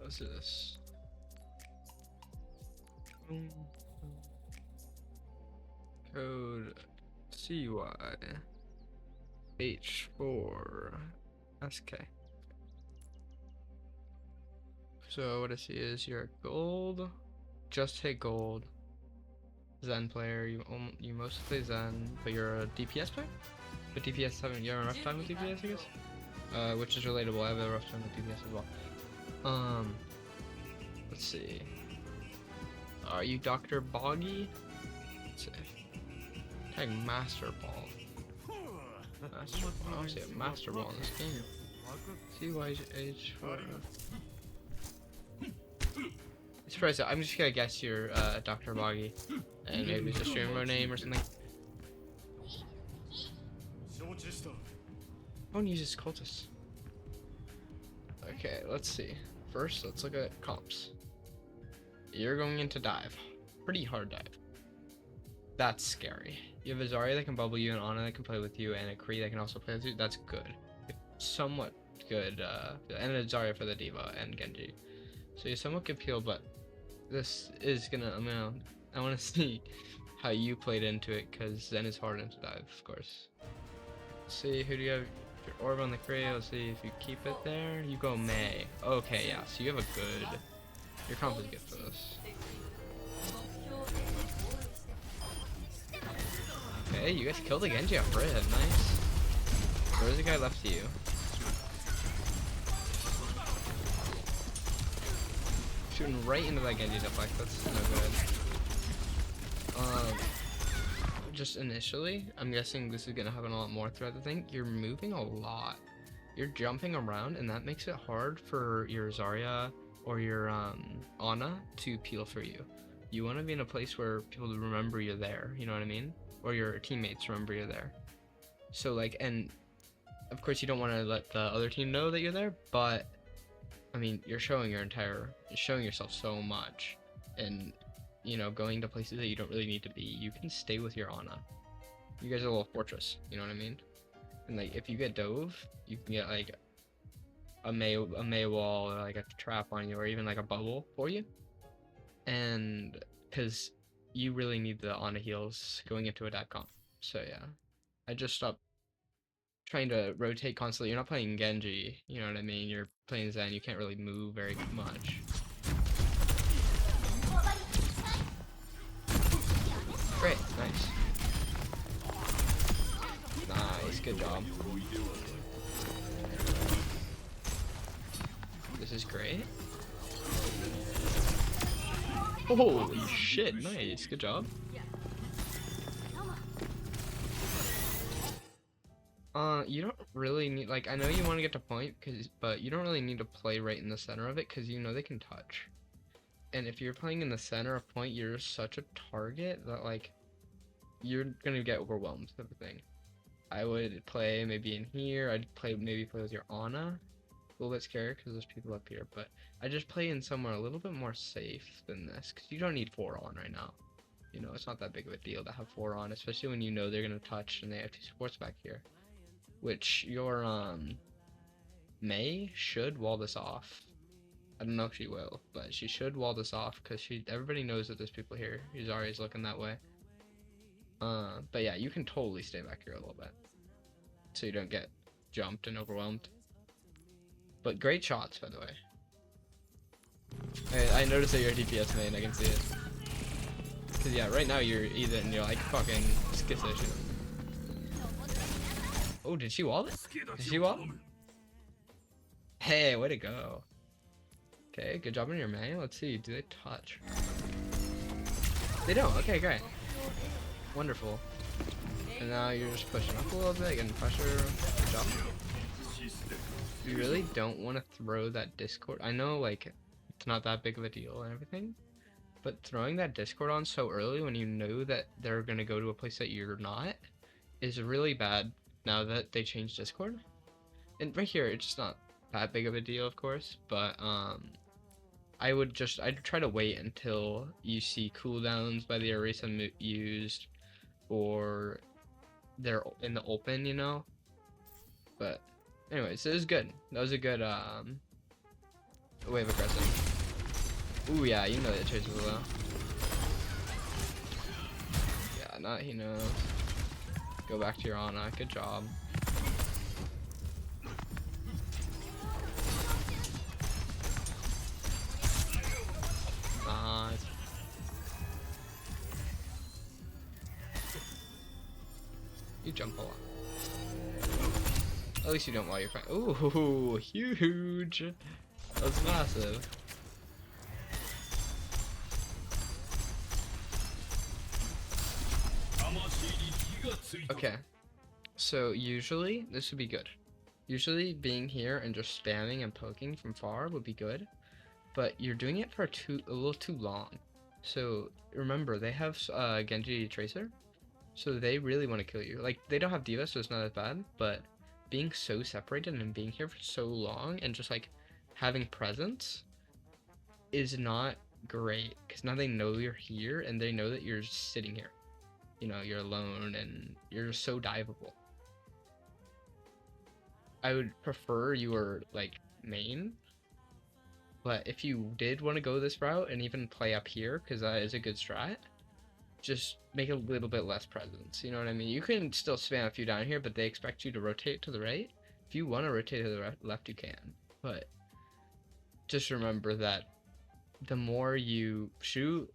let's do this. Code CY H4 SK. So what I see is you're gold, just hit gold, Zen player. You mostly play Zen, but you're a DPS player. But DPS you have a rough time with DPS, I guess. Which is relatable. I have a rough time with DPS as well. Let's see. Are you Dr. Boggy? Let's see. Tag Master Ball. Master Ball. I want to say a Master Ball in this game. CYH4. Surprise! I'm just gonna guess you're Dr. Boggy, and maybe it's a streamer name or something. Don't use his cultists. Okay, let's see. First, let's look at comps. You're going into dive. Pretty hard dive. That's scary. You have a Zarya that can bubble you, and Ana that can play with you, and a Kree that can also play with you. That's good. Somewhat good. And a Zarya for the Diva and Genji. So you're somewhat good peel, but this is gonna, I want to see how you played into it, because Zen is hard into dive, of course. Let's see, who do you have? Your orb on the Kree. Let's see if you keep it there. You go Mei. Okay, yeah, so you have a good, your comp is good for this. Okay, you guys killed the Genji off Red. Nice. Where's the guy left to you? Shooting right into that Genji deflect. That's no good. Just initially, I'm guessing this is gonna happen a lot more throughout the thing. You're moving a lot. You're jumping around, and that makes it hard for your Zarya or your Ana to peel for you. You want to be in a place where people remember you're there. You know what I mean? Or your teammates remember you're there. So like, and of course you don't want to let the other team know that you're there, but I mean, you're showing yourself so much, and you know, going to places that you don't really need to be. You can stay with your Ana. You guys are a little fortress, you know what I mean? And like, if you get dove, you can get like a Mei wall, or like a trap on you, or even like a bubble for you. And because you really need the Ana heals going into a DAC comp. So yeah, I just stopped trying to rotate constantly. You're not playing Genji, you know what I mean? You're playing Zen, you can't really move very much. Great, nice. Nice, good job. This is great. Holy shit, nice, good job. You don't really need, like, I know you want to get to point, but you don't really need to play right in the center of it, because you know they can touch. And if you're playing in the center of point, you're such a target that, like, you're gonna get overwhelmed with everything. I would play maybe in here. I'd maybe play with your Ana. A little bit scary because there's people up here, but I just play in somewhere a little bit more safe than this, because you don't need 4 on right now. You know, it's not that big of a deal to have 4 on, especially when you know they're gonna touch and they have 2 supports back here. Which your Mei should wall this off. I don't know if she will, but she should wall this off, because everybody knows that there's people here. Zarya is looking that way. But yeah, you can totally stay back here a little bit, so you don't get jumped and overwhelmed. But great shots, by the way. I noticed that you're a DPS main, I can see it. Cause yeah, right now you're like fucking skittish. Oh, did she wall it? Did she wall? Hey, way to go. Okay, good job on your main. Let's see, do they touch? They don't, okay, great. Wonderful. And now you're just pushing up a little bit, getting pressure. Good job. You really don't want to throw that Discord. I know, like, it's not that big of a deal and everything, but throwing that Discord on so early when you know that they're going to go to a place that you're not is really bad now that they changed Discord. And right here, it's just not that big of a deal, of course, but I'd try to wait until you see cooldowns by the Orisa used, or they're in the open, you know. But anyways, it was good. That was a good wave aggressive. Ooh, yeah, you know that Tracer's low. Yeah, not he knows. Go back to your Ana. Good job. Nice. You jump a lot. At least you don't while you're fighting. Ooh, huge. That's massive. Okay. So usually this would be good. Usually being here and just spamming and poking from far would be good. But you're doing it for a little too long. So remember, they have Genji Tracer. So they really want to kill you. Like, they don't have D.Va, so it's not as bad, but being so separated and being here for so long and just, like, having presence is not great. Because now they know you're here, and they know that you're just sitting here. You know, you're alone, and you're so diveable. I would prefer you were, like, main. But if you did want to go this route and even play up here, because that is a good strat, just make a little bit less presence, you know what I mean? You can still spam a few down here, but they expect you to rotate to the right. If you want to rotate to the left, you can. But just remember that the more you shoot,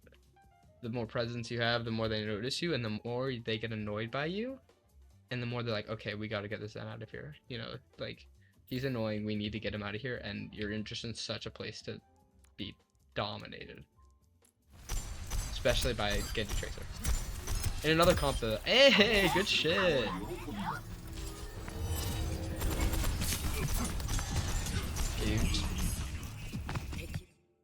the more presence you have, the more they notice you, and the more they get annoyed by you, and the more they're like, okay, we got to get this Zen out of here. You know, like, he's annoying, we need to get him out of here, and you're just in such a place to be dominated. Especially by Genji Tracer. And another comp though. Hey, good shit. Huge.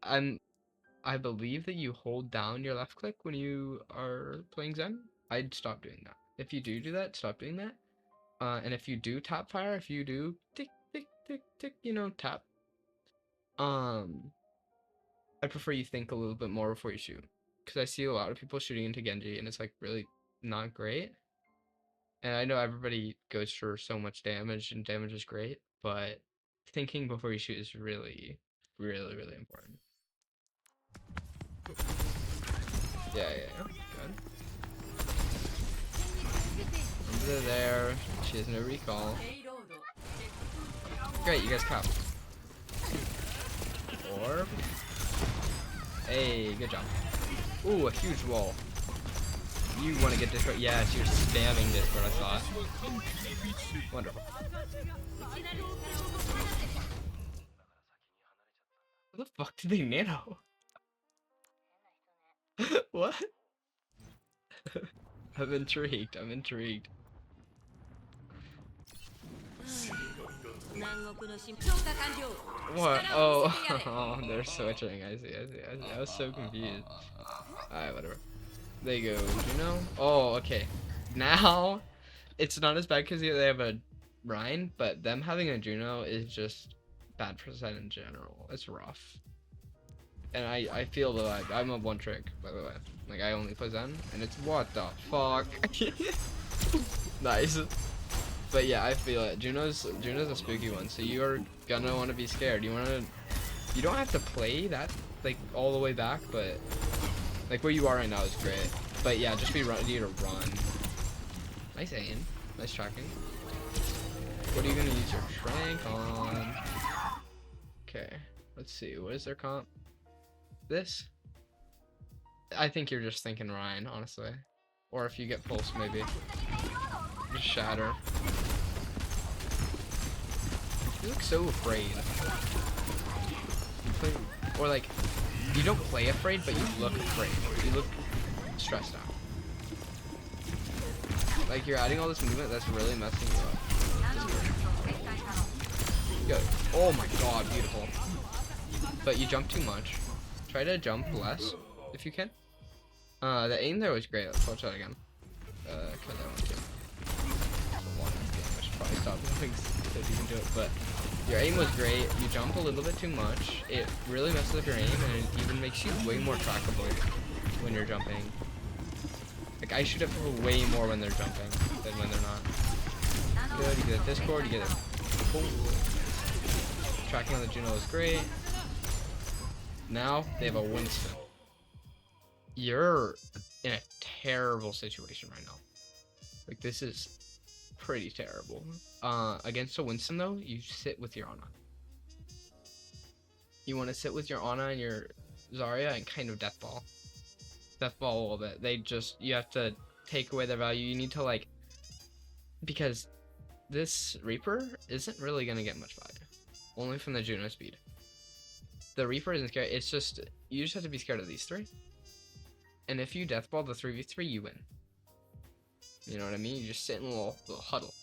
I believe that you hold down your left click when you are playing Zen. I'd stop doing that. If you do that, stop doing that. And if you do tap fire, if you do tick tick tick tick, you know, tap. I prefer you think a little bit more before you shoot. Because I see a lot of people shooting into Genji and it's like really not great. And I know everybody goes for so much damage and damage is great, but thinking before you shoot is really, really, really important. Yeah, good. Under there, she has no recall. Great, you guys cop. Orb. Hey, good job. Ooh, a huge wall. You want to get Discord? Yes, you're spamming Discord, I saw it. Wonderful. What the fuck did they nano? What? I'm intrigued, I'm intrigued. What? Oh, oh, they're switching. I see. I was so confused. Alright, whatever. There you go, Juno. Oh, okay. Now, it's not as bad because they have a Rhine, but them having a Juno is just bad for Zen in general. It's rough. And I feel the vibe. I'm a one trick, by the way. Like, I only play Zen, and it's what the fuck. Nice. But yeah, I feel it. Juno's a spooky one, so you're gonna want to be scared. You don't have to play that like all the way back, but like where you are right now is great. But yeah, just be ready to run. Nice aim, nice tracking. What are you gonna use your Trank on? Okay, let's see. What is their comp? This? I think you're just thinking Ryan, honestly. Or if you get pulse, maybe. Just shatter. You look so afraid. Or like, you don't play afraid, but you look afraid. You look stressed out. Like you're adding all this movement that's really messing you up. Good. Oh my god, beautiful. But you jump too much. Try to jump less if you can. The aim there was great. Let's watch that again. Cut that one too. I should probably stop moving so you can do it, but your aim was great. You jump a little bit too much. It really messes up your aim, and it even makes you way more trackable when you're jumping. Like, I shoot at people way more when they're jumping than when they're not. Good, you get a Discord, you get a... Oh. Tracking on the Juno is great. Now they have a Winston. You're in a terrible situation right now. Like, this is pretty terrible. Against a Winston, though, you sit with your Ana. You want to sit with your Ana and your Zarya and kind of deathball. Deathball a little bit. You have to take away their value. You need to, like, because this Reaper isn't really going to get much value. Only from the Juno speed. The Reaper isn't scared. It's just, you just have to be scared of these three. And if you deathball the 3v3, you win. You know what I mean? You just sit in a little huddle.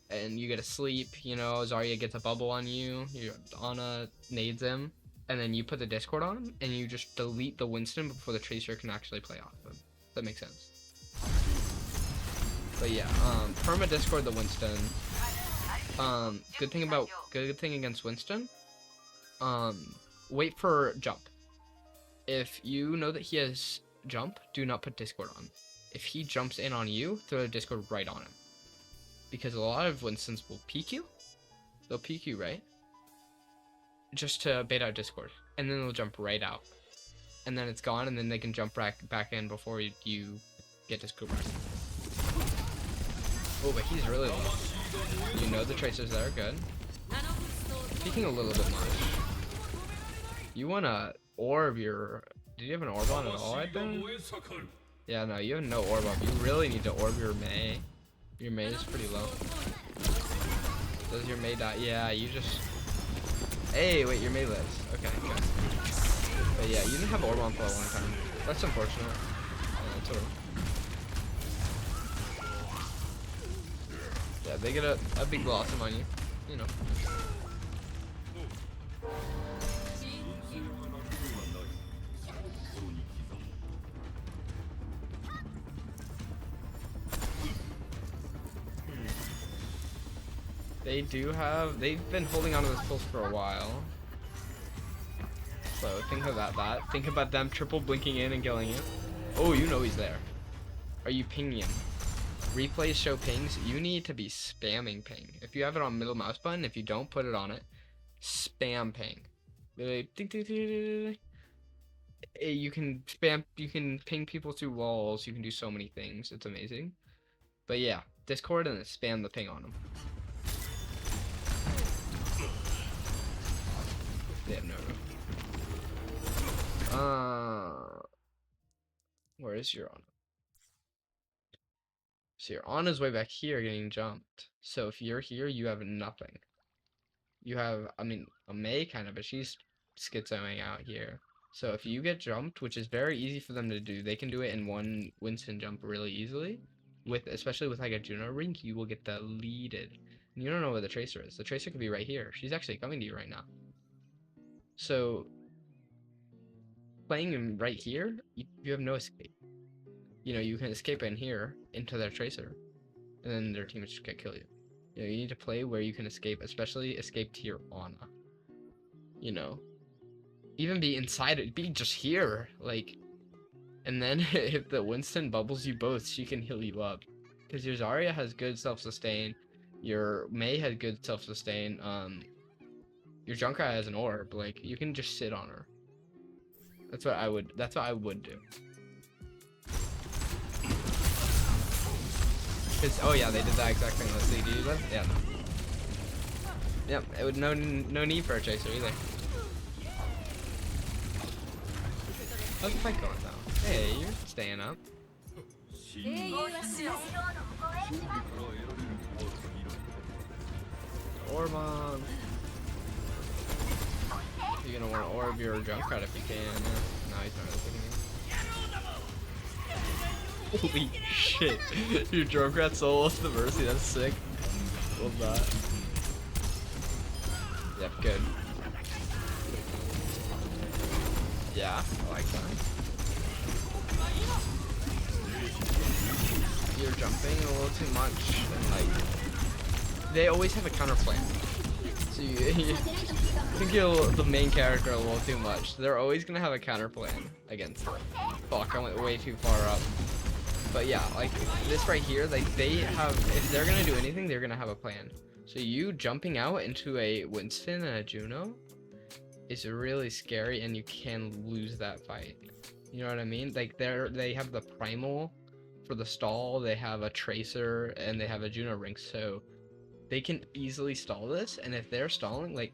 And you get to sleep, you know, Zarya gets a bubble on you, your Ana nades him, and then you put the Discord on him, and you just delete the Winston before the Tracer can actually play off of him. That makes sense. But yeah, perma Discord the Winston. Good thing against Winston. Wait for jump. If you know that he has jump, do not put Discord on. If he jumps in on you, throw the Discord right on him. Because a lot of Winstons will peek you. They'll peek you, right? Just to bait out Discord. And then they'll jump right out. And then it's gone, and then they can jump back in before you get Discord back. Oh, but he's really low. You know the Tracer's there, good. Peeking a little bit much. You want to orb your... Did you have an orb on at all, I think? Yeah, no, you have no orb up. You really need to orb your Mei. Your Mei is pretty low. Does your Mei die? Yeah, you just... Hey, wait, your Mei lives. Okay, good. But yeah, you didn't have orb on for a long time. That's unfortunate. Yeah, that's yeah, they get a big blossom on you. You know. They've been holding on to this pulse for a while. So think about that. Think about them triple blinking in and killing you. Oh, you know he's there. Are you pinging him? Replays show pings. You need to be spamming ping. If you have it on middle mouse button, if you don't put it on it, spam ping. You can spam, you can ping people through walls, you can do so many things. It's amazing. But yeah, Discord and then spam the ping on them. They have no room. Where is your Ana? So your Ana's way back here getting jumped. So if you're here, you have nothing. You have, I mean, a Mei kind of, but she's schizoing out here. So if you get jumped, which is very easy for them to do, they can do it in one Winston jump really easily. Especially with like a Juno ring, you will get deleted. And you don't know where the Tracer is. The Tracer could be right here. She's actually coming to you right now. So playing him right here, you have no escape. You know, you can escape in here into their Tracer, and then their teammates just can't kill you. You know, you need to play where you can escape, especially escape to your Ana. You know, even be inside it, be just here, like, and then if the Winston bubbles you both, she can heal you up. Because your Zarya has good self-sustain, your Mei has good self-sustain, your Junkrat has an orb, like, you can just sit on her. That's what I would do. Oh yeah, they did that exact thing. Let's see, do you live? Yeah, no. Yep, it would no need for a Tracer either. How's the fight going though? Hey, you're staying up. Orb on. You're gonna want to orb your Junkrat if you can. No, he's not really picking you. Holy shit. Your Junkrat solos the Mercy, that's sick. Love that. Yep, good. Yeah, I like that. You're jumping a little too much, and like, they always have a counter plan. So you kill the main character a little too much. They're always gonna have a counter plan against it. Fuck, I went way too far up. But yeah, like this right here, like they have, if they're gonna do anything, they're gonna have a plan. So you jumping out into a Winston and a Juno, is really scary, and you can lose that fight. You know what I mean? Like they have the primal for the stall, they have a tracer, and they have a Juno ring, so they can easily stall this. And if they're stalling, like,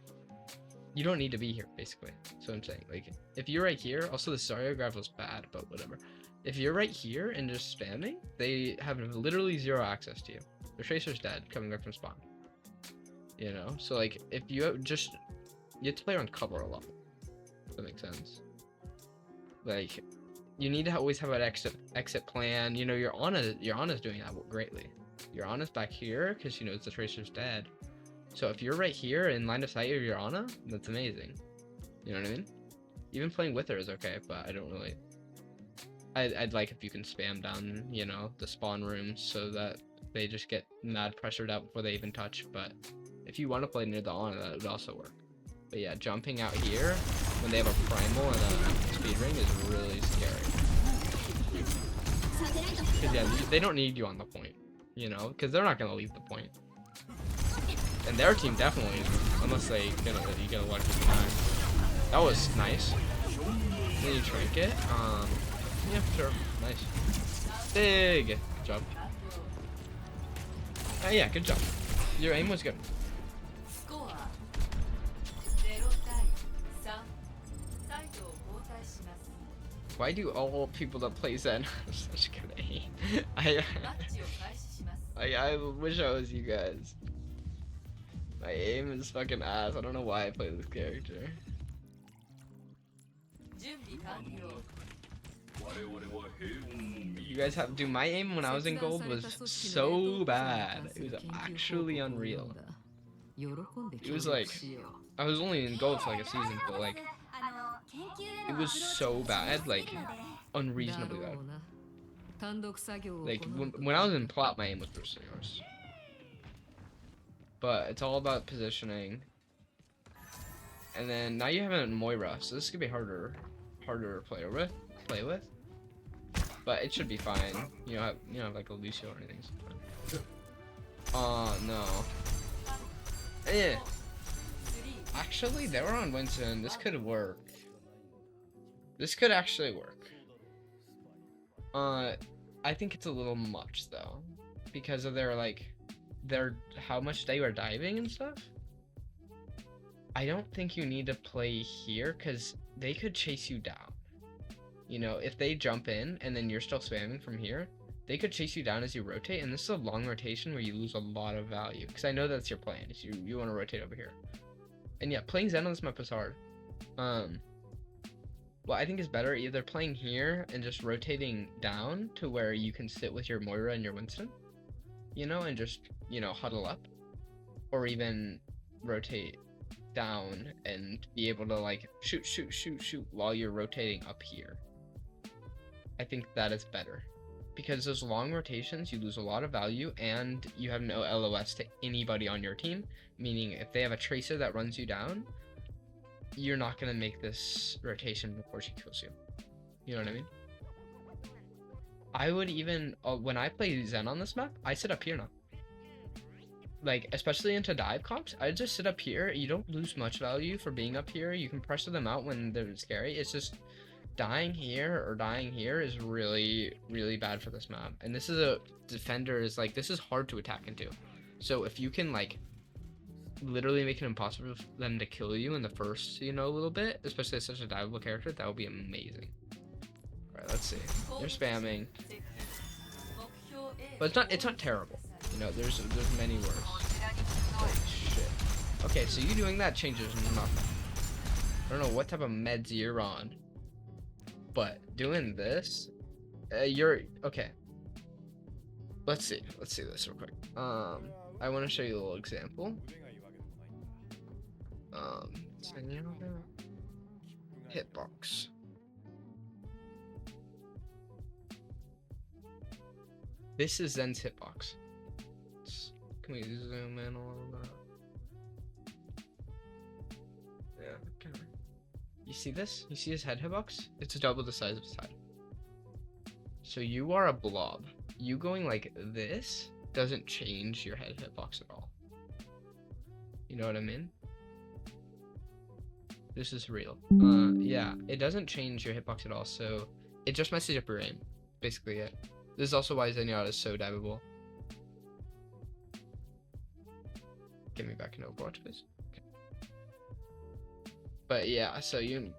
you don't need to be here, basically. So I'm saying, like, if you're right here, also the Zarya grab was bad, but whatever. If you're right here and just spamming, they have literally zero access to you. The tracer's dead, coming back from spawn. You know, so like, if you have you have to play on cover a lot. If that makes sense. Like, you need to always have an exit plan. You know, your Ana's doing that greatly. Your Ana's back here because she knows the tracer's dead. So if you're right here in line of sight of your Ana, that's amazing. You know what I mean? Even playing with her is okay, but I don't really. I'd like if you can spam down, you know, the spawn rooms so that they just get mad pressured out before they even touch. But if you want to play near the Ana, that would also work. But yeah, jumping out here when they have a primal and a speed ring is really scary. Because yeah, they don't need you on the point, you know, because they're not gonna leave the point. And their team definitely isn't, unless you get a lucky time. That was nice. Then you drink it. Yeah, sure, nice. Big jump. Yeah, good job. Your aim was good. Why do all people that play Zen have such good aim? I wish I was you guys. My aim is fucking ass. I don't know why I play this character. You guys have, dude, my aim when I was in gold was so bad. It was actually unreal. It was like, I was only in gold for like a season, but like, it was so bad, like, unreasonably bad. Like, when I was in plot, my aim was pretty yours. But it's all about positioning. And then now you have a Moira, so this could be harder to play with. But it should be fine. You know, like a Lucio or anything. Oh no. Eh. Actually, they were on Winston. This could work. This could actually work. I think it's a little much though, because of their how much they were diving and stuff. I don't think you need to play here because they could chase you down. You know, if they jump in and then you're still spamming from here, they could chase you down as you rotate, and this is a long rotation where you lose a lot of value. Because I know that's your plan, is you want to rotate over here. And yeah, playing Zen on this map is hard. What I think is better, either playing here and just rotating down to where you can sit with your Moira and your Winston, you know, and just, you know, huddle up, or even rotate down and be able to like shoot while you're rotating up here. I think that is better, because those long rotations, you lose a lot of value and you have no LOS to anybody on your team, meaning if they have a tracer that runs you down, you're not going to make this rotation before she kills you. You know what I mean? I would even, when I play Zen on this map, I sit up here now. Like, especially into dive comps, I just sit up here. You don't lose much value for being up here. You can pressure them out when they're scary. It's just dying here or dying here is really, really bad for this map. And this is a defender is like, this is hard to attack into. So if you can like literally make it impossible for them to kill you in the first, you know, little bit, especially as such a diveable character, that would be amazing. Alright, let's see. They're spamming. But it's not terrible. You know, there's many worse. Holy shit. Okay, so you doing that changes nothing. I don't know what type of meds you're on, but doing this, you're okay. Let's see this real quick. I want to show you a little example. Zenyatta hitbox. This is Zen's hitbox. Can we zoom in a little bit? Yeah, okay. You see this? You see his head hitbox? It's double the size of his head. So you are a blob. You going like this doesn't change your head hitbox at all. You know what I mean? This is real. Yeah, it doesn't change your hitbox at all, so it just messes up your aim. Basically it. This is also why zenyatta is so diveable. Get me back in Overwatch, please. Okay. But yeah, so you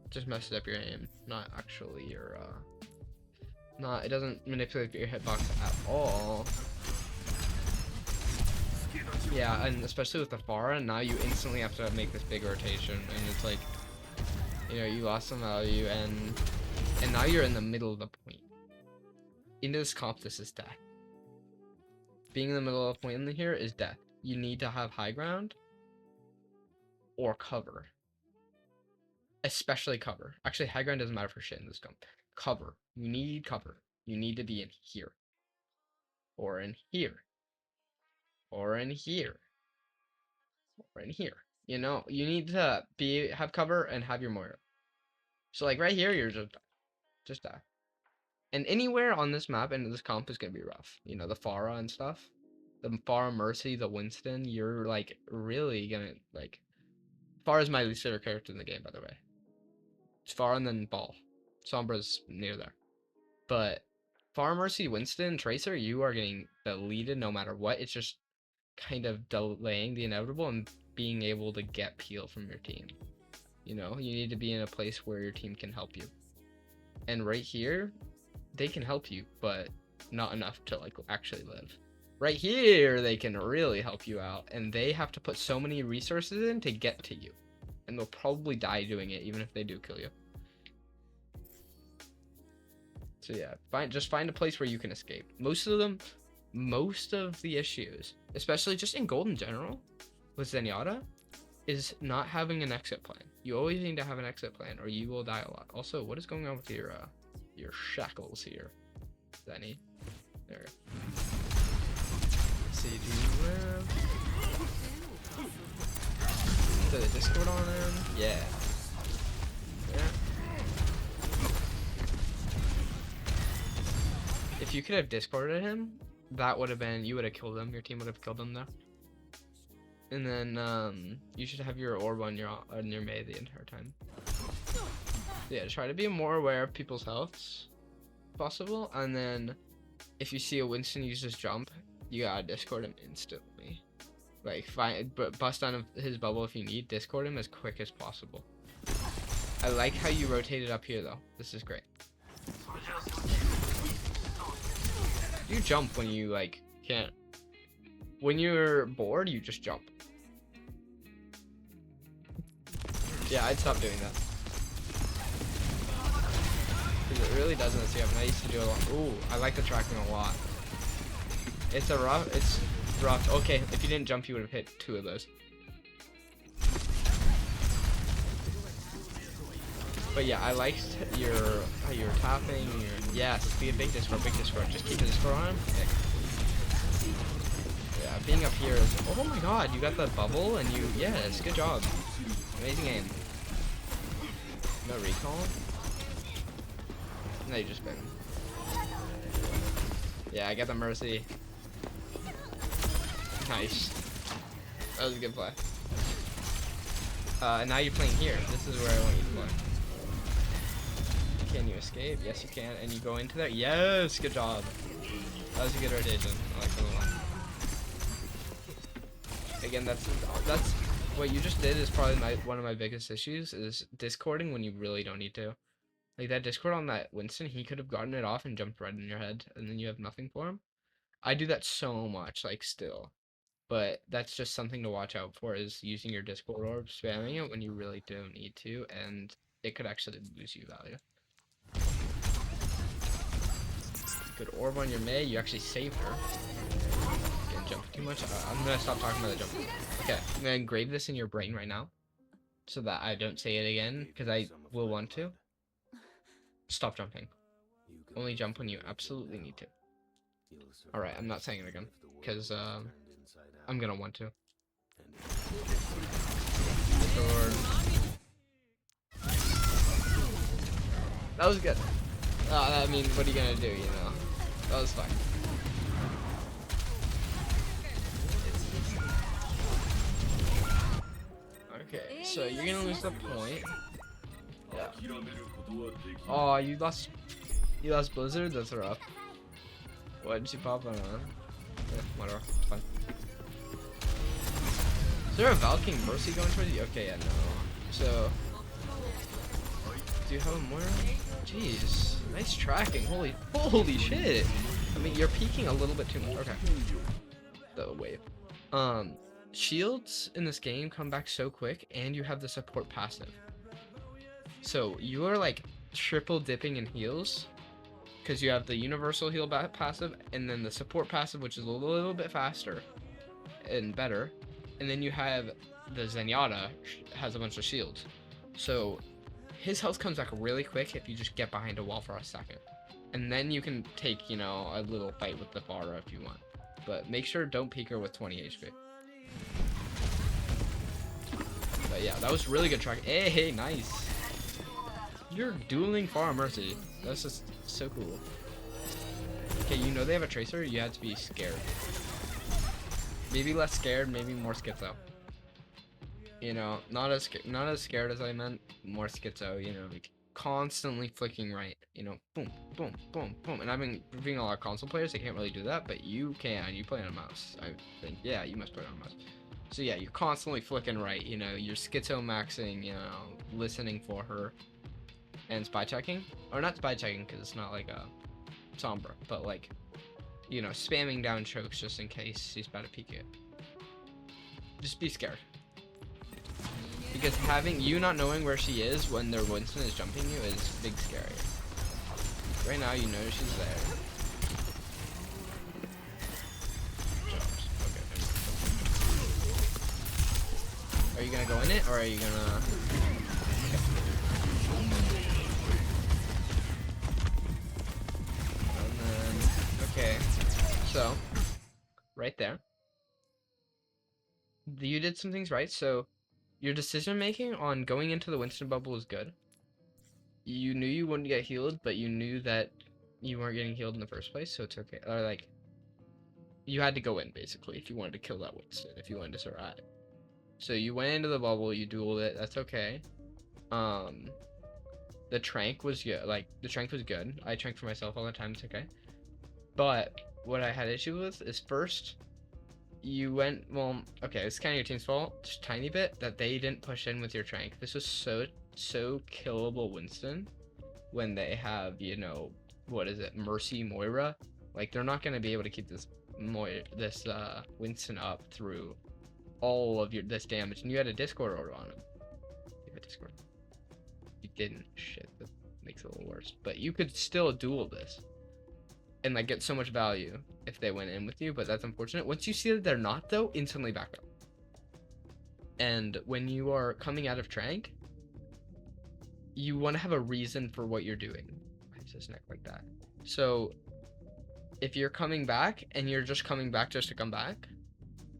just messes up your aim, not actually your it doesn't manipulate your hitbox at all. Yeah, and especially with the Pharah, now you instantly have to make this big rotation, and it's like, you know, you lost some value, and now you're in the middle of the point. In this comp, this is death. Being in the middle of the point in here is death. You need to have high ground or cover. Especially cover. Actually, high ground doesn't matter for shit in this comp. Cover. You need cover. You need to be in here. Or in here. Or in here. Or in here. You know, you need to have cover and have your Moira. So like right here, you're just die. And anywhere on this map and this comp is gonna be rough. You know, the Pharah and stuff. The Pharah Mercy, the Winston, you're like really gonna like. Pharah's my least favorite character in the game, by the way. It's Pharah and then Ball. Sombra's near there. But Pharah Mercy, Winston, Tracer, you are getting deleted no matter what. It's just kind of delaying the inevitable and being able to get peel from your team. You know, you need to be in a place where your team can help you. And right here, they can help you, but not enough to like actually live. Right here, they can really help you out, and they have to put so many resources in to get to you. And they'll probably die doing it, even if they do kill you. So yeah, just find a place where you can escape. Most of the issues, especially just in gold in general, with Zenyatta, is not having an exit plan. You always need to have an exit plan, or you will die a lot. Also, what is going on with your shackles here, Zenny? There. CG well. Put the Discord on him. Yeah. Yeah. If you could have Discorded him, that would have been, you would have killed him. Your team would have killed him though. And then you should have your orb on your Mei the entire time. Yeah, try to be more aware of people's healths, if possible. And then if you see a Winston use his jump, you gotta Discord him instantly. Like bust on his bubble if you need. Discord him as quick as possible. I like how you rotated up here though. This is great. You jump when you like can't. When you're bored, you just jump. Yeah, I'd stop doing that. Because it really doesn't see up. And I used to do a lot. Ooh, I like the tracking a lot. It's rough. Okay, if you didn't jump, you would have hit 2 of those. But yeah, I liked how you were tapping. Yes, be a big Discord. Just keep the Discord on him. Yeah, being up here is. Oh my God, you got the bubble and you. Yes, good job. Amazing aim. No recall. No, you just been. Yeah, I got the Mercy. Nice. That was a good play. And now you're playing here. This is where I want you to play. Can you escape? Yes, you can. And you go into there. Yes, good job. That was a good rotation. I like that a lot. Again, that's what you just did is probably one of my biggest issues is discording when you really don't need to. Like that Discord on that Winston, he could have gotten it off and jumped right in your head, and then you have nothing for him. I do that so much, like still. But that's just something to watch out for is using your Discord orb, spamming it when you really don't need to, and it could actually lose you value. Good orb on your Mei, you actually saved her. Didn't jump too much. I'm gonna stop talking about the jump. Okay, I'm gonna engrave this in your brain right now, so that I don't say it again, because I will want to. Stop jumping. Only jump when you absolutely need to. Alright, I'm not saying it again, because I'm gonna want to. That was good. I mean, what are you gonna do, you know? That was fine. Okay, so you're gonna lose the point. Yeah. Oh, you lost Blizzard? That's rough. Why did you pop on? Yeah, whatever. It's fine. Is there a Valking Mercy going towards you? Okay, yeah, no. So, do you have a more? Jeez, nice tracking. Holy shit. I mean, you're peeking a little bit too much. Okay. The wave. Shields in this game come back so quick, and you have the support passive. So you are like triple dipping in heals, because you have the universal heal passive, and then the support passive, which is a little bit faster and better, and then you have the Zenyatta has a bunch of shields. So his health comes back really quick if you just get behind a wall for a second, and then you can take, you know, a little fight with the Pharah if you want. But make sure don't peek her with 20 HP. But yeah, that was really good track. Hey, nice. You're dueling Pharah Mercy. That's just so cool. Okay, you know they have a Tracer. You have to be scared. Maybe less scared, maybe more schizo. You know, not as scared as I meant. More schizo. You know, like constantly flicking right. You know, boom, boom, boom, boom. And I've been being a lot of console players. They can't really do that, but you can. You play on a mouse. I think. Yeah, you must play on a mouse. So yeah, you're constantly flicking right. You know, you're schizo maxing. You know, listening for her. And spy checking, or not spy checking because it's not like a Sombra, but like, you know, spamming down chokes just in case she's about to peek it. Just be scared, because having you not knowing where she is when their Winston is jumping you is big scary. Right now you know she's there. Okay. Are you gonna go in it, or are you gonna? Okay, so right there, you did some things right. So your decision making on going into the Winston bubble was good. You knew you wouldn't get healed, but you knew that you weren't getting healed in the first place, so it's okay. Or like, you had to go in basically if you wanted to kill that Winston, if you wanted to survive. So you went into the bubble, you dueled it. That's okay. The trank was good. Like the trank was good. I trank for myself all the time. It's okay. But what I had issue with is first, you went, well, okay, it's kind of your team's fault, just a tiny bit, that they didn't push in with your trank. This was so killable Winston when they have, you know, what is it, Mercy Moira. Like, they're not going to be able to keep this Winston up through all of this damage. And you had a Discord order on him. You had Discord. You didn't. Shit, that makes it a little worse. But you could still duel this and like get so much value if they went in with you, but that's unfortunate. Once you see that they're not, though, instantly back up. And when you are coming out of trank, you want to have a reason for what you're doing. Why is his neck like that? So if you're coming back and you're just coming back just to come back,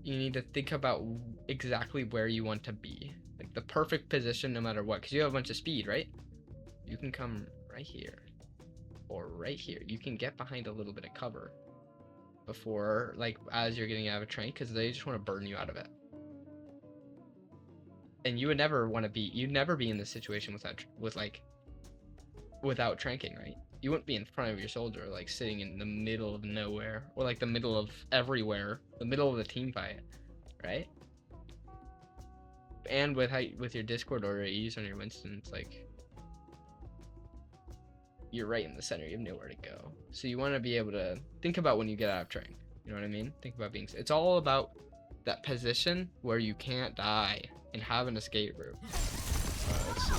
you need to think about exactly where you want to be, like the perfect position no matter what, because you have a bunch of speed, right? You can come right here or right here. You can get behind a little bit of cover before, like, as you're getting out of a trank, because they just want to burn you out of it. And you would never want to be, you'd never be in this situation without tranking, right? You wouldn't be in front of your soldier, like sitting in the middle of nowhere, or like the middle of everywhere, the middle of the team fight, right? And with your Discord order you use on your Winston, it's like you're right in the center. You have nowhere to go. So you want to be able to think about when you get out of trank. You know what I mean? Think about being. It's all about that position where you can't die and have an escape route. Let's see.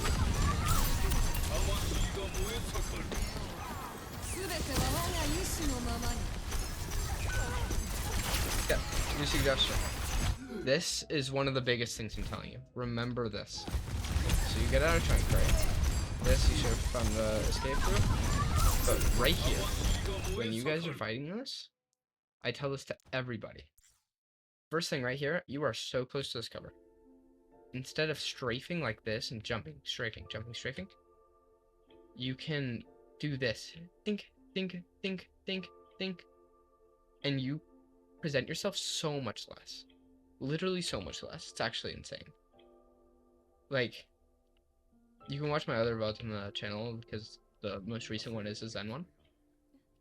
Yeah, new suggestion. This is one of the biggest things I'm telling you. Remember this. So you get out of trank, right? This you should have found the escape route. But right here, when you guys are fighting this, I tell this to everybody. First thing right here, you are so close to this cover. Instead of strafing like this and jumping, strafing, jumping, strafing, you can do this. Think, think, think, think, think. And you present yourself so much less. Literally so much less. It's actually insane. Like, you can watch my other VODs on the channel because the most recent one is the Zen one.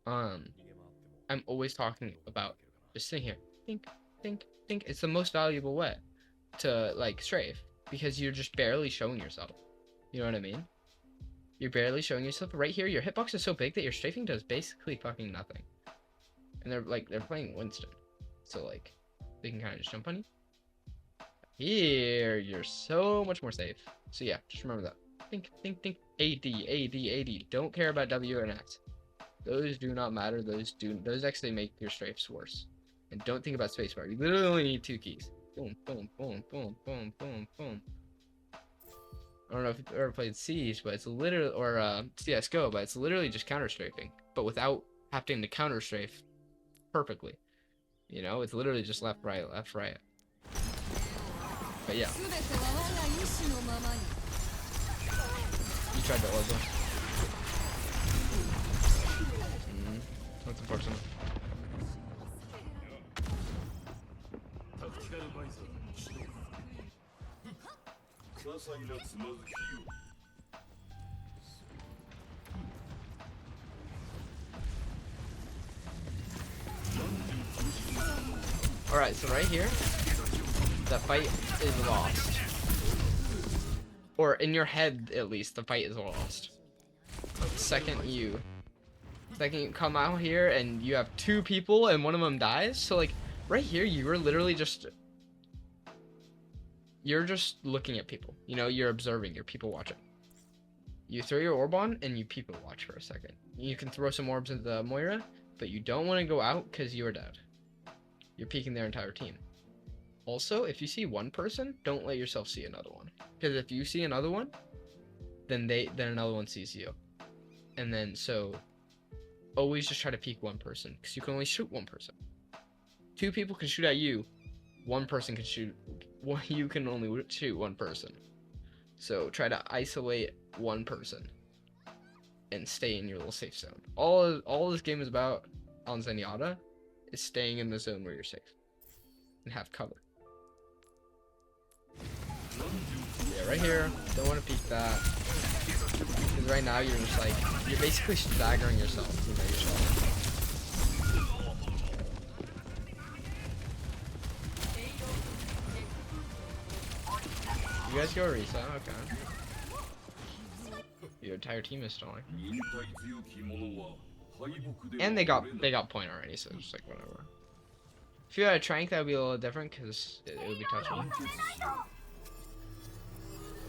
I'm always talking about just sitting here, think, think, think. It's the most valuable way to like strafe because you're just barely showing yourself. You know what I mean? You're barely showing yourself. Right here, your hitbox is so big that your strafing does basically fucking nothing. And they're playing Winston, so like they can kind of just jump on you. Here, you're so much more safe. So yeah, just remember that. Think, think, think. AD, AD, AD. Don't care about W and X. Those do not matter. Those actually make your strafes worse. And don't think about spacebar. You literally only need 2 keys. Boom, boom, boom, boom, boom, boom, boom. I don't know if you've ever played Siege, but it's literally, or CSGO, but it's literally just counter strafing, but without having to counter strafe perfectly. You know, it's literally just left, right, left, right. But yeah. You tried to orb him. That's unfortunate. Alright, so right here, the fight is lost. Or in your head, at least, the fight is lost. Second you come out here and you have 2 people and one of them dies. So like right here, you're literally just looking at people. You know, you're observing, you're people watching. You throw your orb on and you people watch for a second. You can throw some orbs into the Moira, but you don't want to go out because you are dead. You're peeking their entire team. Also, if you see one person, don't let yourself see another one. Because if you see another one, then another one sees you. And then so always just try to peek one person because you can only shoot one person. 2 people can shoot at you. 1 person can shoot. You can only shoot 1 person. So try to isolate 1 person and stay in your little safe zone. All this game is about on Zenyatta is staying in the zone where you're safe and have cover. Yeah, right here. Don't want to peek that. Because right now you're just like, you're basically staggering yourself. You know, yourself. You guys go reset, okay. Your entire team is stalling. And they got point already, so it's like whatever. If you had a trank, that would be a little different because it would be touchable.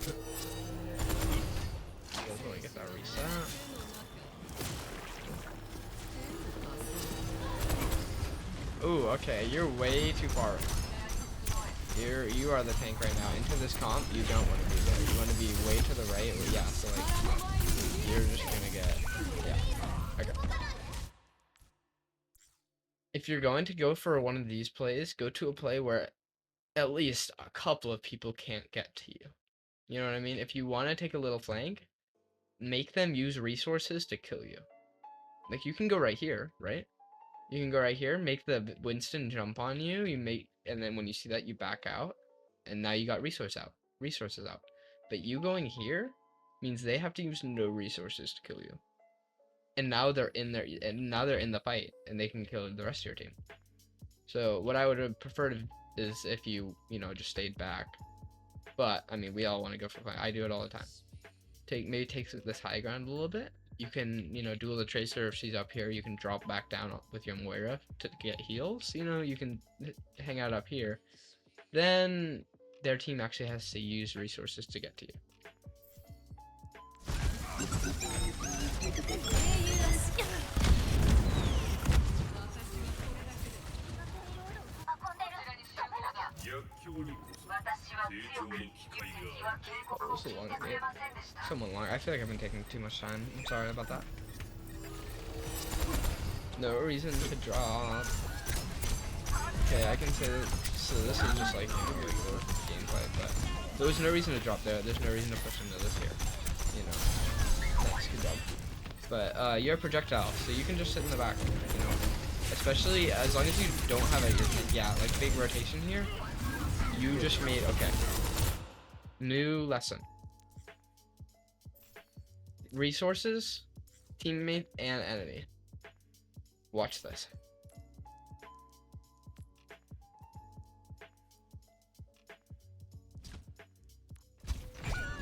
You guys really get that reset. Ooh, okay, you're way too far. You are the tank right now. Into this comp, you don't want to be there. You want to be way to the right. Yeah, so like you're just gonna get okay. If you're going to go for one of these plays, go to a play where at least a couple of people can't get to you. You know what I mean? If you want to take a little flank, make them use resources to kill you. Like you can go right here, right? You can go right here, make the Winston jump on you, and then when you see that, you back out, and now you got resources out. But you going here means they have to use no resources to kill you. And now they're in the fight, and they can kill the rest of your team. So what I would have preferred is if you just stayed back. But I mean, we all want to go for fight. I do it all the time. Maybe take this high ground a little bit. You can, duel the Tracer if she's up here. You can drop back down with your Moira to get heals. You can hang out up here. Then their team actually has to use resources to get to you. Oh, this is a long game. Someone long. I feel like I've been taking too much time. I'm sorry about that. No reason to drop. Okay, I can say that. So this is just like regular gameplay, but there was no reason to drop there. There's no reason to push into this here. Thanks, good job. But you're a projectile, so you can just sit in the back. Especially as long as you don't have like big rotation here. You just made New lesson. Resources, teammate, and enemy. Watch this.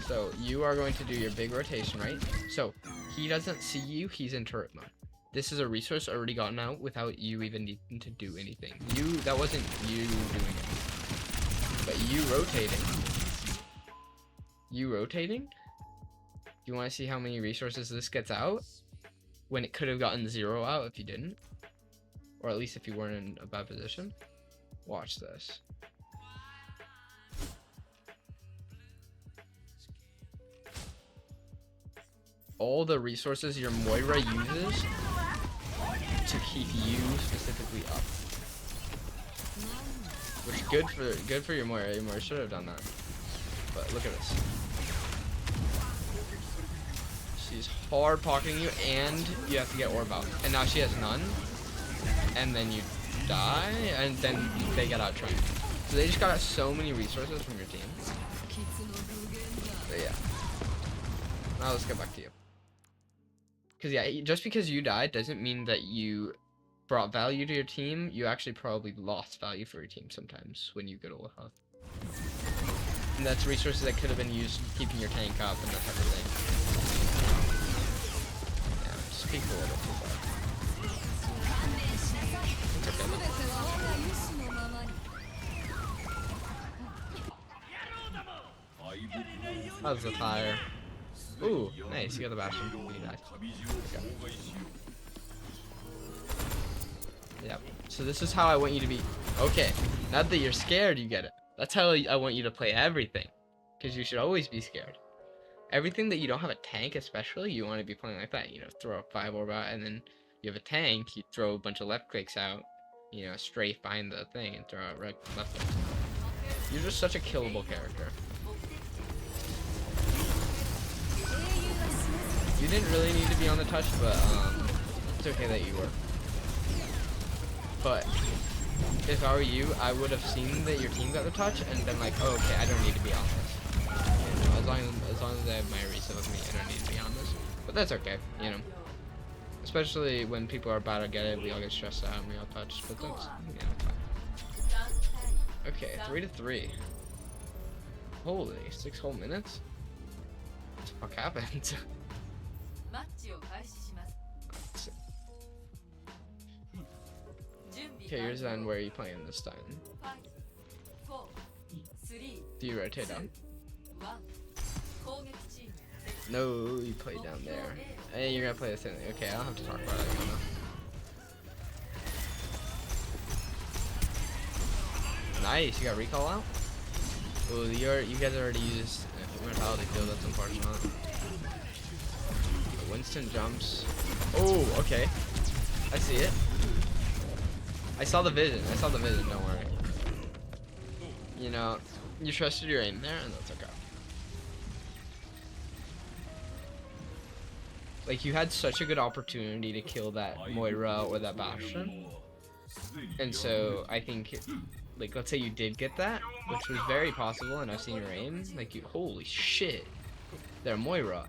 So you are going to do your big rotation, right? So he doesn't see you, he's in turret mode. This is a resource already gotten out without you even needing to do anything. That wasn't you doing it. But you rotating? You want to see how many resources this gets out? When it could have gotten 0 out if you didn't. Or at least if you weren't in a bad position. Watch this. All the resources your Moira uses to keep you specifically up. Which good for your Moira. Your Moira should have done that. But look at this. She's hard pocketing you, and you have to get orb out. And now she has none. And then you die, and then they get out trying. So they just got out so many resources from your team. But yeah. Now let's get back to you. Because yeah, just because you died doesn't mean that you brought value to your team. You actually probably lost value for your team sometimes when you get all health. And that's resources that could have been used keeping your tank up and that type of thing. Yeah, just peek a little too far. It's okay though. How's the tire? Ooh, nice, you got the bastion. You died. Okay. Yep. So this is how I want you to be. Okay, now that you're scared, you get it. That's how I want you to play everything. Because you should always be scared. Everything that you don't have a tank, especially, you want to be playing like that. You know, throw a 5 orb out, and then you have a tank, you throw a bunch of left clicks out, you know, strafe behind the thing, and throw out left clicks. You're just such a killable character. You didn't really need to be on the touch, but it's okay that you were. But if I were you, I would have seen that your team got the touch and been like, oh, okay, I don't need to be on this. You know, as long as I have my reset with me, I don't need to be on this. But that's okay, you know. Especially when people are about to get it, we all get stressed out and we all touch. But that's, you know, fine. Okay, 3-3. Holy, 6 whole minutes? What the fuck happened? Okay, yours then. Where are you playing this time? Do you rotate up? No, you play down there. Hey, you're gonna play this thing. Okay, I don't have to talk about it. Nice, you got recall out? Oh, you guys already used Immortality Field, that's unfortunate. Winston jumps. Oh, okay. I see it. I saw the vision, don't worry. You know, you trusted your aim there, and that's okay. Like, you had such a good opportunity to kill that Moira or that Bastion. And so, I think, like, let's say you did get that, which was very possible, and I've seen your aim. Like, holy shit. They're Moira.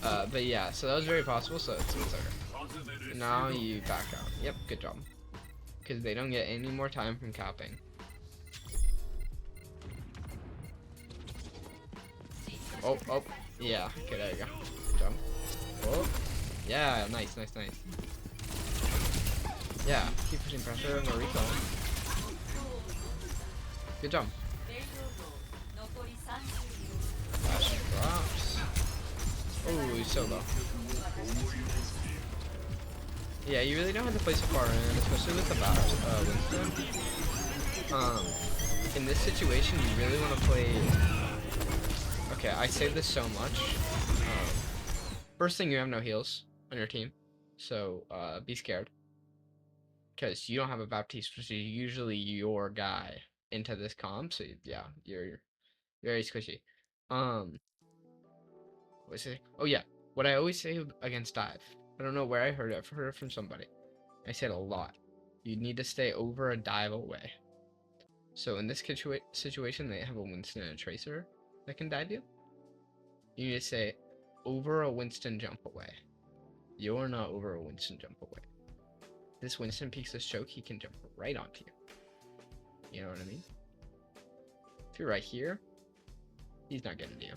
But yeah, so that was very possible, so it's okay. Now you back out. Yep, good job. Because they don't get any more time from capping. Oh, yeah, okay, there you go. Good job. Oh, yeah, nice. Yeah, keep pushing pressure, no recall. Good job. Bastion drops. Oh, he's so low. Yeah, you really don't have to play so far in, especially with the Winston. In this situation, you really want to play. Okay, I say this so much. First thing, you have no heals on your team, so be scared, because you don't have a Baptiste, which is usually your guy into this comp. So yeah, you're very squishy. What's it? Oh yeah, what I always say against dive. I don't know where I heard it. I've heard it from somebody. I said a lot. You need to stay over a dive away. So in this situation, they have a Winston and a Tracer. that can dive you. You need to say, over a Winston jump away. You're not over a Winston jump away. This Winston peeks this choke, he can jump right onto you. You know what I mean? If you're right here, he's not getting to you.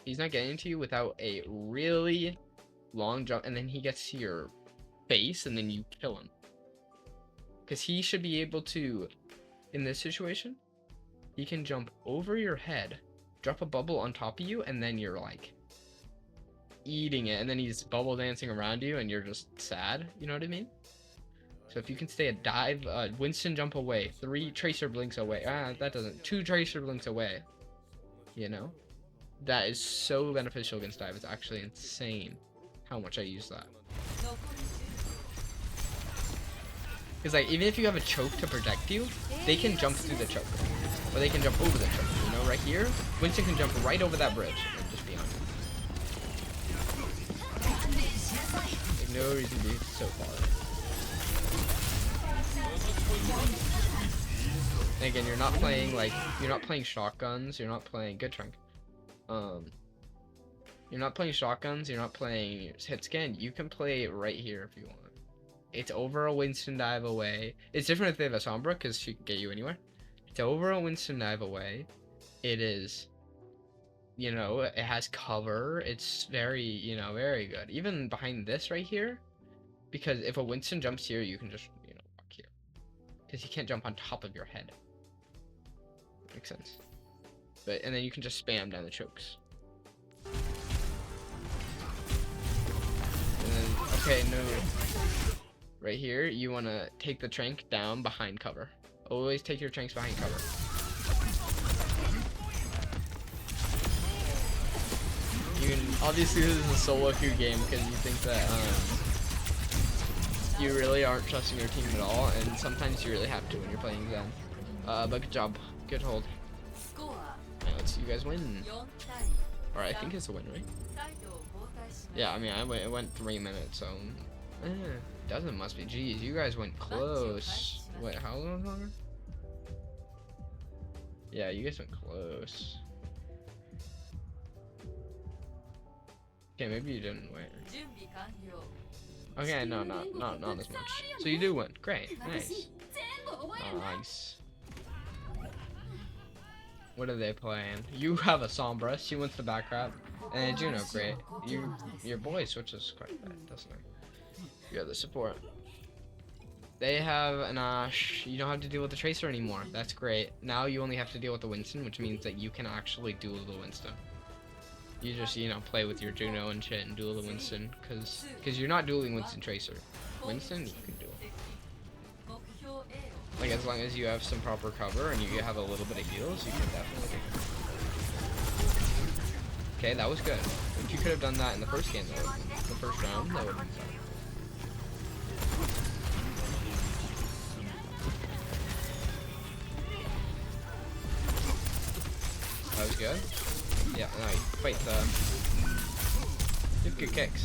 He's not getting to you without a really long jump, and then he gets to your face, and then you kill him. Because he should be able to, in this situation, he can jump over your head, drop a bubble on top of you, and then you're like eating it, and then he's bubble dancing around you, and you're just sad. You know what I mean? So if you can stay a dive, Winston jump away, 3 tracer blinks away. That doesn't. 2 tracer blinks away. You know, that is so beneficial against dive. It's actually insane how much I use that. Because like even if you have a choke to protect you, they can jump through the choke, or they can jump over the choke. You know, right here, Winston can jump right over that bridge and just be on you. Like no reason to be so far. And again, you're not playing like shotguns. You're not playing good trunk. You're not playing shotguns. You're not playing hit scan. You can play right here if you want. It's over a Winston dive away. It's different if they have a Sombra because she can get you anywhere. It's over a Winston dive away. It is, you know, it has cover. It's very, you know, very good. Even behind this right here, because if a Winston jumps here, you can just, you know, walk here. Because he can't jump on top of your head. Makes sense. But, and then you can just spam down the chokes. And then, okay, no. Right here, you want to take the trank down behind cover. Always take your tranks behind cover. You can, obviously this is a solo queue game because you think that you really aren't trusting your team at all, and sometimes you really have to when you're playing Zen. But good job. Good hold. Alright, let's see you guys win. Or I think it's a win, right? Yeah, I mean, it went 3 minutes, so... doesn't must be. Jeez, you guys went close. Wait, how long longer? Yeah, you guys went close. Okay, maybe you didn't win. Okay, no, not as much. So you do win. Great, nice. Nice. What are they playing? You have a Sombra. She wants the back wrap, and Juno, great. Your boy switches quite bad, doesn't it? You have the support. They have an Ash. You don't have to deal with the Tracer anymore. That's great. Now you only have to deal with the Winston, which means that you can actually duel the Winston. You just, you know, play with your Juno and shit and duel the Winston, because you're not dueling Winston Tracer. Winston, you can duel. Like, as long as you have some proper cover and you have a little bit of heals, you can definitely do it. Okay, that was good. If you could have done that in the first game, though, the first round, that would have been fun. That was good. Yeah, no, fight the... You have good kicks.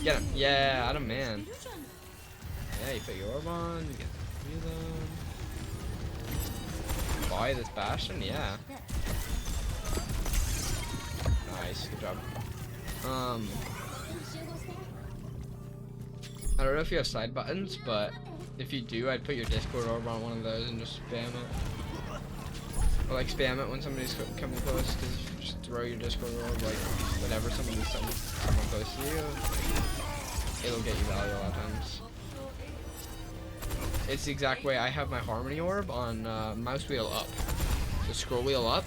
Get him. Yeah, Adam, man. Yeah, you put your orb on, you get them. Buy this Bastion? Yeah. Nice, good job. I don't know if you have side buttons, but if you do, I'd put your Discord orb on one of those and just spam it. Or like spam it when somebody's coming close, because if you just throw your Discord orb, like whenever someone close to you, it'll get you value a lot of times. It's the exact way I have my Harmony orb on mouse wheel up. So scroll wheel up,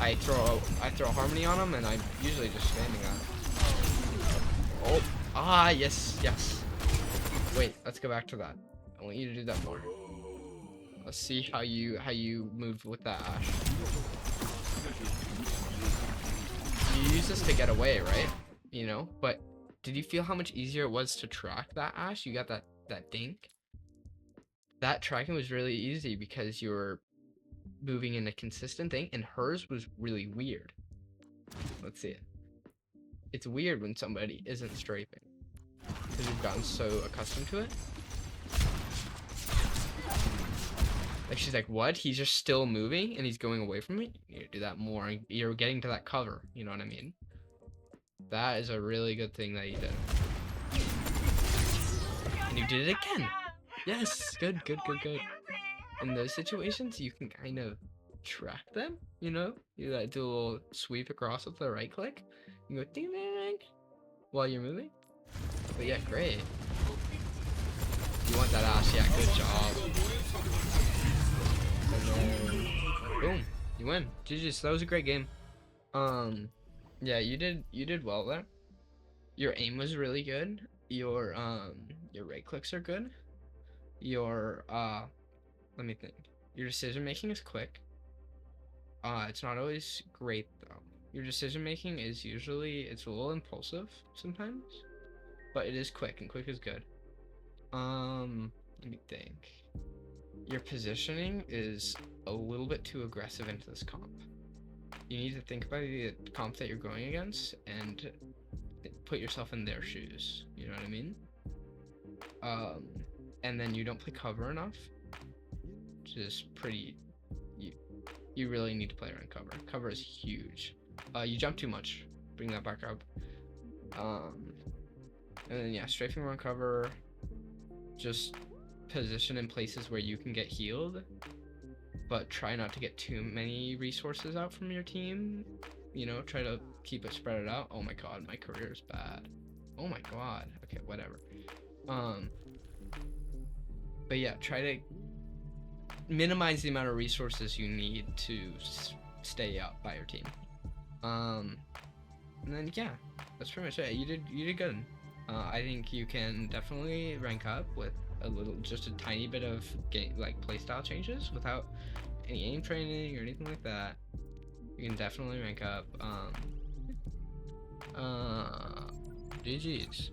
I throw Harmony on them, and I'm usually just spamming that. Oh, yes. Wait, let's go back to that. I want you to do that more. Let's see how you move with that Ash. You use this to get away, right? You know, but did you feel how much easier it was to track that Ash? You got that dink. That tracking was really easy because you were moving in a consistent thing, and hers was really weird. Let's see it. It's weird when somebody isn't strafing because you've gotten so accustomed to it. Like she's like, what? He's just still moving and he's going away from me? You need to do that more. You're getting to that cover. You know what I mean? That is a really good thing that you did. And you did it again. Yes, good, good, good, good. In those situations, you can kind of track them, you know? You like do a little sweep across with the right click. You go ding ding ding while you're moving. But yeah, great. You want that ass, yeah, good job. And then, boom, you win. GG's, that was a great game. Yeah, you did well there. Your aim was really good. Your right clicks are good. Your let me think. Your decision making is quick. It's not always great though. Your decision making is usually it's a little impulsive sometimes, but it is quick and quick is good. Let me think. Your positioning is a little bit too aggressive into this comp. You need to think about the comp that you're going against and put yourself in their shoes. You know what I mean? And then you don't play cover enough, which is pretty. You really need to play around cover. Cover is huge. You jump too much. Bring that back up. And then yeah, strafing around cover. Just position in places where you can get healed, but try not to get too many resources out from your team. You know, try to keep it spread out. Oh my god, my career is bad. Oh my god. Okay, whatever. But yeah, try to minimize the amount of resources you need to stay up by your team. And then yeah, that's pretty much it. You did good. I think you can definitely rank up with just a tiny bit of playstyle changes without any aim training or anything like that. You can definitely rank up. GG's.